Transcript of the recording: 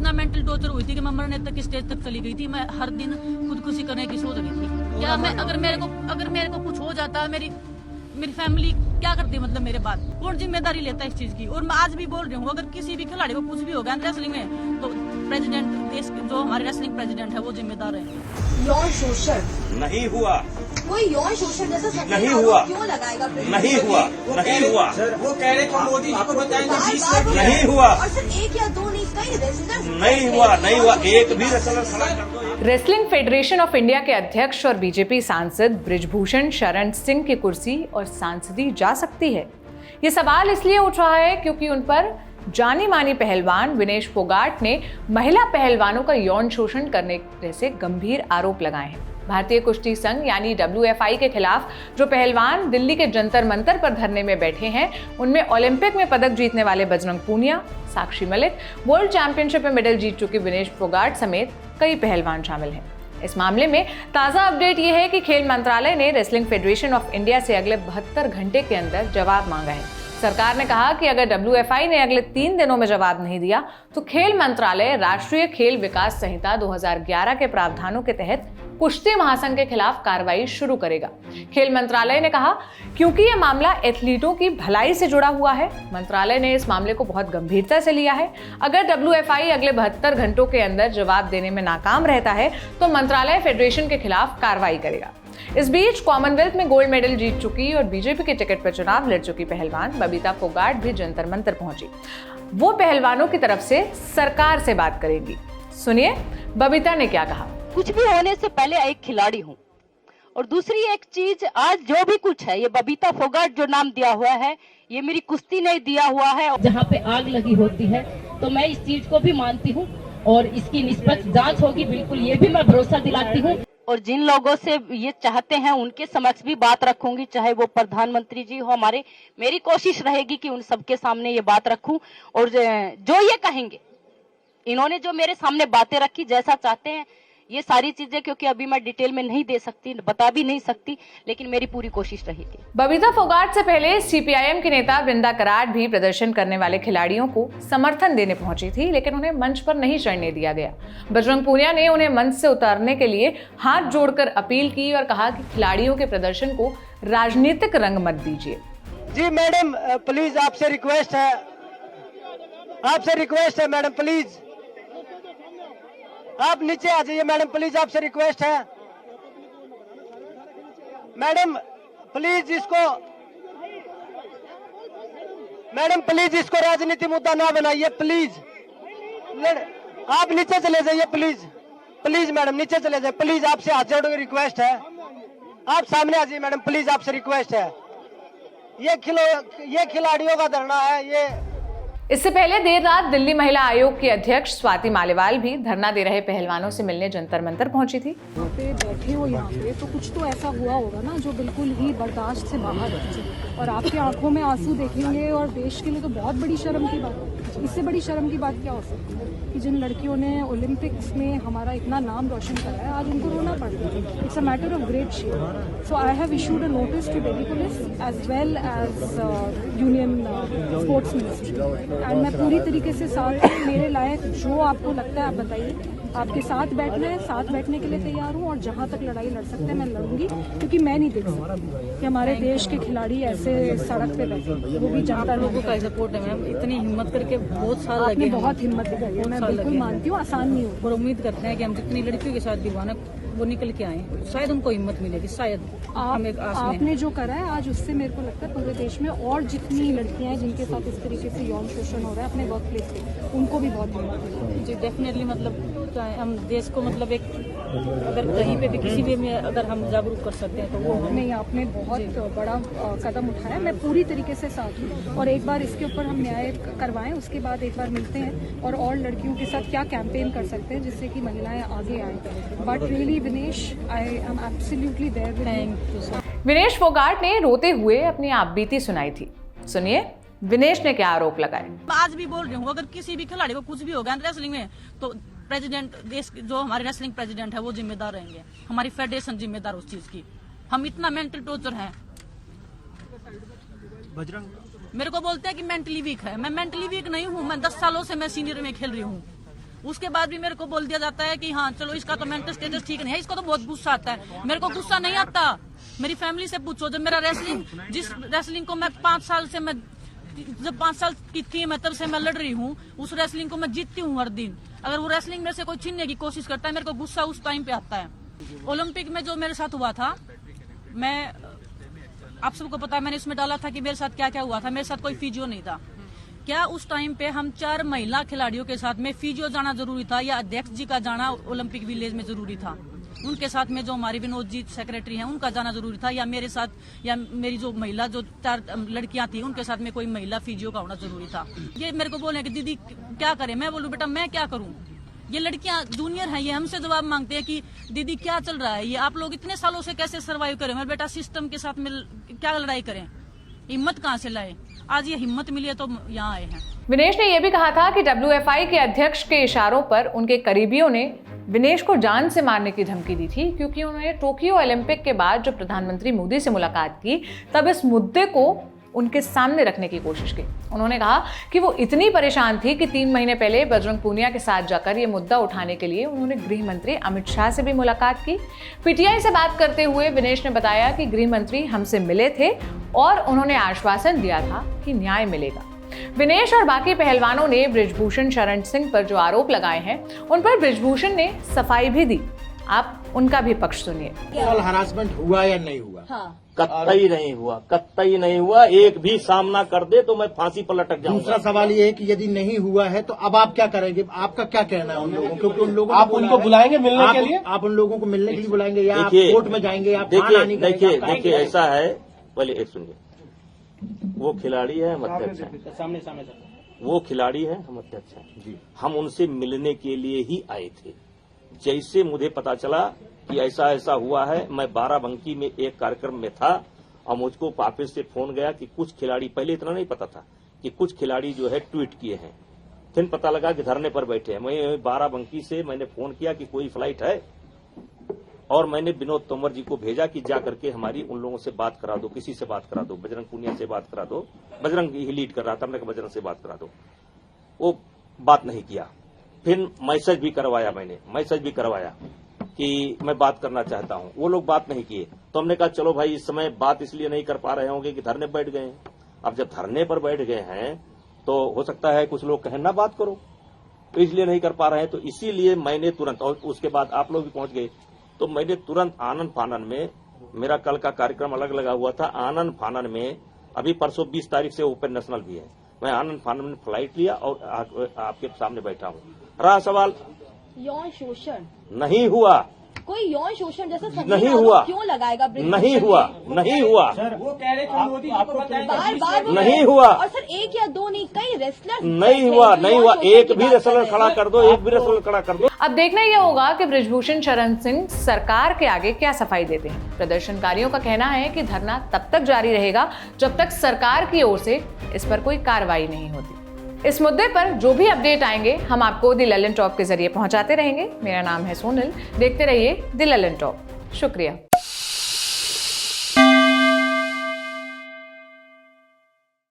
इतना mental torture हुई थी कि मैं मरने तक की स्टेज तक चली गई थी। मैं हर दिन खुदकुशी करने की सोच रही थी। क्या मैं अगर मेरे को कुछ हो जाता, मेरी फैमिली क्या करती, मतलब मेरे बाद कौन जिम्मेदारी लेता है इस चीज की। और मैं आज भी बोल रही हूँ, अगर किसी भी खिलाड़ी को कुछ भी हो गया रेसलिंग में तो प्रेसिडेंट, देश जो हमारे रेसलिंग प्रेसिडेंट है वो जिम्मेदार है। यौन शोषण नहीं हुआ, कोई यौन शोषण जैसा नहीं हुआ, क्यों लगाएगा? नहीं हुआ, नहीं हुआ सर वो कह रहे थे मोदी जी को बताएंगे नहीं हुआ, और सिर्फ एक या दो नहीं, कई रेसलर्स नहीं हुआ, नहीं हुआ, एक भी रेसलर खड़ा कर दो। रेसलिंग फेडरेशन ऑफ इंडिया के अध्यक्ष और बीजेपी सांसद बृजभूषण शरण सिंह की कुर्सी और सांसदी जा सकती है। ये सवाल इसलिए उठ रहा है क्योंकि उन पर जानी मानी पहलवान विनेश फोगाट ने महिला पहलवानों का यौन शोषण करने जैसे गंभीर आरोप लगाए हैं। भारतीय कुश्ती संघ यानी WFI के खिलाफ जो पहलवान दिल्ली के जंतर मंतर पर धरने में बैठे हैं, उनमें ओलंपिक में पदक जीतने वाले बजरंग पूनिया, साक्षी मलिक, वर्ल्ड चैंपियनशिप में मेडल जीत चुके विनेश फोगाट समेत कई पहलवान शामिल हैं। इस मामले में ताज़ा अपडेट ये है कि खेल मंत्रालय ने रेसलिंग फेडरेशन ऑफ इंडिया से अगले 72 घंटे के अंदर जवाब मांगा है। सरकार ने कहा कि अगर WFI ने अगले 3 दिनों में जवाब नहीं दिया तो खेल मंत्रालय राष्ट्रीय खेल विकास संहिता 2011 के प्रावधानों के तहत कुश्ती महासंघ के खिलाफ कार्रवाई शुरू करेगा। खेल मंत्रालय ने कहा क्योंकि यह मामला एथलीटों की भलाई से जुड़ा हुआ है, मंत्रालय ने इस मामले को बहुत गंभीरता से लिया है। अगर WFI अगले 72 घंटों के अंदर जवाब देने में नाकाम रहता है तो मंत्रालय फेडरेशन के खिलाफ कार्रवाई करेगा। इस बीच कॉमनवेल्थ में गोल्ड मेडल जीत चुकी और बीजेपी के टिकट पर चुनाव लड़ चुकी पहलवान बबीता फोगाट भी जंतर मंतर पहुंची। वो पहलवानों की तरफ से सरकार से बात करेंगी। सुनिए बबीता ने क्या कहा। कुछ भी होने से पहले एक खिलाड़ी हूँ, और दूसरी एक चीज, आज जो भी कुछ है ये बबीता फोगाट जो नाम दिया हुआ है ये मेरी कुश्ती ने दिया हुआ है। जहाँ पे आग लगी होती है तो मैं इस चीज को भी मानती हूँ और इसकी निष्पक्ष जांच होगी, बिल्कुल ये भी मैं भरोसा दिलाती हूँ। और जिन लोगों से ये चाहते हैं उनके समक्ष भी बात रखूंगी, चाहे वो प्रधानमंत्री जी हो हमारे, मेरी कोशिश रहेगी कि उन सबके सामने ये बात रखूं। और जो ये कहेंगे, इन्होंने जो मेरे सामने बातें रखी, जैसा चाहते हैं ये सारी चीजें, क्योंकि अभी मैं डिटेल में नहीं दे सकती, बता भी नहीं सकती, लेकिन मेरी पूरी कोशिश रहेगी। बबीता फोगाट से पहले CPIM की नेता वृंदा कराड भी प्रदर्शन करने वाले खिलाड़ियों को समर्थन देने पहुंची थी, लेकिन उन्हें मंच पर नहीं चढ़ने दिया गया। बजरंग पूनिया ने उन्हें मंच से उतारने के लिए हाथ जोड़कर अपील की और कहा कि खिलाड़ियों के प्रदर्शन को राजनीतिक रंग मत दीजिए। जी मैडम प्लीज आपसे रिक्वेस्ट है मैडम प्लीज आप नीचे आ जाइए मैडम प्लीज, आपसे रिक्वेस्ट है मैडम प्लीज इसको राजनीति मुद्दा ना बनाइए प्लीज। आप नीचे चले जाइए प्लीज मैडम नीचे चले जाइए प्लीज, आपसे हाथ जोड़कर रिक्वेस्ट है, आप सामने आ जाइए मैडम प्लीज, आपसे रिक्वेस्ट है। ये खिलाड़ियों का धरना है। ये इससे पहले देर रात दिल्ली महिला आयोग की अध्यक्ष स्वाति मालीवाल भी धरना दे रहे पहलवानों से मिलने जंतर मंतर पहुंची थी। यहाँ पे बैठे हो, यहाँ पे तो कुछ तो ऐसा हुआ होगा ना जो बिल्कुल ही बर्दाश्त से बाहर है, और आपके आंखों में आंसू देखेंगे और देश के लिए तो बहुत बड़ी शर्म की बात है। इससे बड़ी शर्म की बात क्या हो सकती है कि जिन लड़कियों ने ओलंपिक्स में हमारा इतना नाम रोशन करा है, आज उनको रोना पड़ रहा है। It's a matter of great shame. So I have issued a notice to Delhi police as well as union sports ministry, and मैं पूरी तरीके से साथ, मेरे लायक जो आपको लगता है आप बताइए। आपके साथ बैठना है, साथ बैठने के लिए तैयार हूँ, और जहाँ तक लड़ाई लड़ सकते हैं मैं लड़ूंगी, क्योंकि मैं नहीं देख सकती कि हमारे देश के खिलाड़ी ऐसे सड़क पे बैठे, वो भी जनता लोगों का सपोर्ट है मैम। इतनी हिम्मत करके बहुत साल लगे, आपने बहुत हिम्मत दिखाई है, मैं बिल्कुल मानती हूँ, आसान नहीं हो। और उम्मीद करते हैं कि हम जितनी लड़कियों के साथ दीवाना वो निकल के आए, शायद उनको हिम्मत मिलेगी, शायद। आपने जो करा है आज, उससे मेरे को लगता है पूरे देश में और जितनी लड़कियां हैं जिनके साथ इस तरीके से यौन शोषण हो रहा है अपने वर्क प्लेस पे, उनको भी बहुत हिम्मत मिलेगी। जी डेफिनेटली, मतलब हम देश को मतलब एक, अगर कहीं पे भी किसी भी में अगर हम जागरूक कर सकते हैं तो वो नहीं, आपने बहुत बड़ा कदम उठाया, मैं पूरी तरीके से साथ हूँ। और एक बार इसके ऊपर हम न्याय करवाएं, उसके बाद एक बार मिलते हैं और लड़कियों के साथ क्या कैंपेन कर सकते हैं जिससे कि महिलाएं आगे आएं। But really Vinesh, I am absolutely there with you. Vinesh Phogat ने रोते हुए अपनी आपबीती सुनाई थी। सुनिए विनेश ने क्या आरोप लगाए। आज भी बोल रही हूँ, अगर किसी भी खिलाड़ी को कुछ भी हो गया रेसलिंग में तो प्रेसिडेंट, देश जो हमारे रेसलिंग प्रेसिडेंट है वो जिम्मेदार रहेंगे, हमारी फेडरेशन जिम्मेदार उस चीज की। हम इतना मेंटल टॉर्चर है। मेरे को बोलते हैं कि मेंटली वीक है, मैं मेंटली वीक नहीं हूँ। मैं 10 सालों से मैं सीनियर में खेल रही हूँ, उसके बाद भी मेरे को बोल दिया जाता है कि हाँ चलो इसका तो मेंटल स्टेटस ठीक नहीं है, इसको तो बहुत गुस्सा आता है। मेरे को गुस्सा नहीं आता। मेरी फैमिली से पूछो, जब मेरा जिस रेसलिंग को मैं 5 साल से जब 5 साल की थी मैं, तब से मैं लड़ रही हूँ, उस रेसलिंग को मैं जीतती हूँ हर दिन। अगर वो रेसलिंग मेरे से कोई छीनने की कोशिश करता है, मेरे को गुस्सा उस टाइम पे आता है। ओलंपिक में जो मेरे साथ हुआ था, मैं आप सबको पता है, मैंने इसमें डाला था कि मेरे साथ क्या क्या हुआ था। मेरे साथ कोई फिजियो नहीं था। क्या उस टाइम पे हम 4 महिला खिलाड़ियों के साथ में फिजियो जाना जरूरी था या अध्यक्ष जी का जाना ओलंपिक विलेज में जरूरी था? उनके साथ में जो हमारी विनोद जी सेक्रेटरी हैं, उनका जाना जरूरी था, या मेरे साथ, या मेरी जो महिला जो 4 लड़कियां थी उनके साथ में कोई महिला फिजियो का होना जरूरी था? ये मेरे को बोले कि दीदी क्या करें? मैं बोलूं बेटा मैं क्या करूं? ये लड़कियां जूनियर हैं, ये हमसे जवाब मांगते हैं कि दीदी क्या चल रहा है, ये आप लोग इतने सालों से कैसे सर्वाइव करें? मेरे बेटा सिस्टम के साथ मिल क्या लड़ाई करें? हिम्मत कहाँ से लाए? आज ये हिम्मत मिली है तो यहाँ आए हैं। विनेश ने यह भी कहा था कि WFI के अध्यक्ष के इशारों पर उनके करीबियों ने विनेश को जान से मारने की धमकी दी थी, क्योंकि उन्होंने टोक्यो ओलंपिक के बाद जब प्रधानमंत्री मोदी से मुलाकात की तब इस मुद्दे को उनके सामने रखने की कोशिश की। उन्होंने कहा कि वो इतनी परेशान थी कि 3 महीने पहले बजरंग पूनिया के साथ जाकर ये मुद्दा उठाने के लिए उन्होंने गृह मंत्री अमित शाह से भी मुलाकात की। PTI से बात करते हुए विनेश ने बताया कि गृह मंत्री हमसे मिले थे और उन्होंने आश्वासन दिया था कि न्याय मिलेगा। विनेश और बाकी पहलवानों ने बृजभूषण शरण सिंह पर जो आरोप लगाए हैं उन पर बृजभूषण ने सफाई भी दी। आप उनका भी पक्ष सुनिए। हरासमेंट हुआ या नहीं हुआ? हाँ। कतई नहीं हुआ, कतई नहीं हुआ। एक भी सामना कर दे तो मैं फांसी पर लटक जाऊंगा। दूसरा सवाल ये है कि यदि नहीं हुआ है तो अब आप क्या करेंगे? आपका क्या कहना है उन लोगों? क्योंकि उन लोगों आप उनको बुलाएंगे मिलने के लिए? आप उन लोगों को मिलने के लिए बुलाएंगे या आप देखिए, कोर्ट में जाएंगे? आप देखिए ऐसा है, पहले एक सुनिए, वो खिलाड़ी है, हम अध्यक्ष हैं। सामने वो खिलाड़ी है, हम अध्यक्ष हैं। हम उनसे मिलने के लिए ही आए थे। जैसे मुझे पता चला कि ऐसा ऐसा हुआ है, मैं बाराबंकी में एक कार्यक्रम में था और मुझको ऑफिस से फोन गया कि कुछ खिलाड़ी, पहले इतना नहीं पता था कि कुछ खिलाड़ी जो है ट्वीट किए हैं, फिर पता लगा कि धरने पर बैठे हैं। मैं बाराबंकी से मैंने फोन किया कि कोई फ्लाइट है, और मैंने विनोद तोमर जी को भेजा कि जा करके हमारी उन लोगों से बात करा दो, किसी से बात करा दो, बजरंग पूनिया से बात करा दो। बजरंग ही लीड कर रहा था, मैंने कहा बजरंग से बात करा दो। वो बात नहीं किया। फिर मैसेज भी करवाया, मैंने मैसेज भी करवाया कि मैं बात करना चाहता हूं, वो लोग बात नहीं किए। तो हमने कहा चलो भाई इस समय बात इसलिए नहीं कर पा रहे होंगे कि धरने बैठ गए हैं। अब जब धरने पर बैठ गए हैं तो हो सकता है कुछ लोग कहें ना बात करो, तो इसलिए नहीं कर पा रहे हैं। तो इसीलिए मैंने तुरंत, और उसके बाद आप लोग भी पहुंच गए, तो मैंने तुरंत आनंद फानन में, मेरा कल का कार्यक्रम अलग लगा हुआ था, आनंद फानन में अभी परसों 20 तारीख से ओपन नेशनल भी है, मैं आनंद फानन में फ्लाइट लिया और आपके सामने बैठा हूं। रहा सवाल, यौन शोषण नहीं हुआ, कोई यौन शोषण जैसा संज्ञान नहीं हुआ, क्यों लगाएगा? नहीं हुआ, नहीं हुआ, वो कह रहे थे मोदी जी को बताया बार नहीं हुआ। और सर 1 या 2 नहीं, कई रेसलर नहीं हुआ, नहीं हुआ। एक भी रेसलर खड़ा कर दो, एक भी रेसलर खड़ा कर दो। अब देखना यह होगा कि बृजभूषण शरण सिंह सरकार के आगे क्या सफाई देते हैं। प्रदर्शनकारियों का कहना है कि धरना तब तक जारी रहेगा जब तक सरकार की ओर से इस पर कोई कार्रवाई नहीं होती। इस मुद्दे पर जो भी अपडेट आएंगे हम आपको द ललन टॉप के जरिए पहुंचाते रहेंगे। मेरा नाम है सोनल, देखते रहिए द ललन टॉप। शुक्रिया।